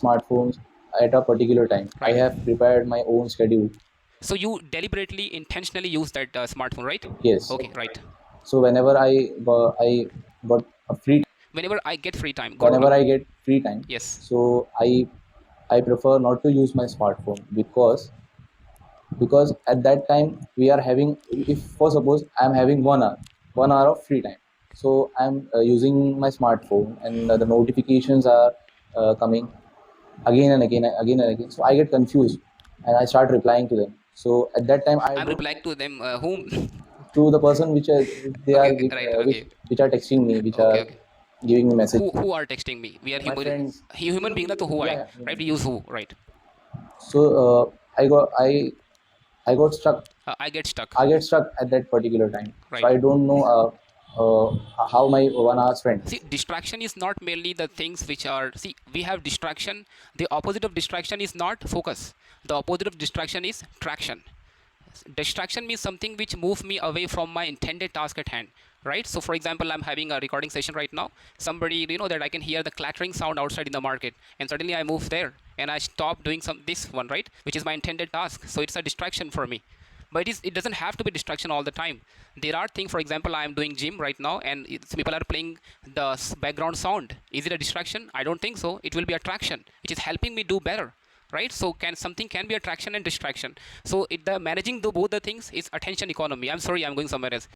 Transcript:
smartphones at a particular time. I Right. have prepared my own schedule. So you deliberately, intentionally use that smartphone, right? Yes. Okay, right. So I got a free Whenever I get free time, got whenever me. I get free time, Yes. so I prefer not to use my smartphone because at that time we are having, if for suppose I'm having 1 hour of free time, so I'm using my smartphone, and the notifications are coming again and again, so I get confused and I start replying to them. So at that time I I'm don't, replying to them. Whom? to the person which are, they Okay, are okay, right, which are texting me, which okay, are okay. giving me message. Who are texting me? We are My human. friends. Human being, na to who Yeah, I, yeah, right? human We beings. use who, right? So I got stuck. I get stuck. I get stuck at that particular time. So Right. I don't know how my 1 hour spent. See, distraction is not merely the things which are. See, we have distraction. The opposite of distraction is not focus. The opposite of distraction is traction. Distraction means something which moves me away from my intended task at hand, right? So for example, I'm having a recording session right now. Somebody, that I can hear the clattering sound outside in the market, and suddenly I move there and I stop doing this one, right, which is my intended task. So it's a distraction for me. But it doesn't have to be distraction all the time. There are things, for example, I am doing gym right now and people are playing the background sound. Is it a distraction? I don't think so. It will be attraction, which is helping me do better, right? So can be attraction and distraction. So the managing both the things is attention economy. I'm sorry, I'm going somewhere else.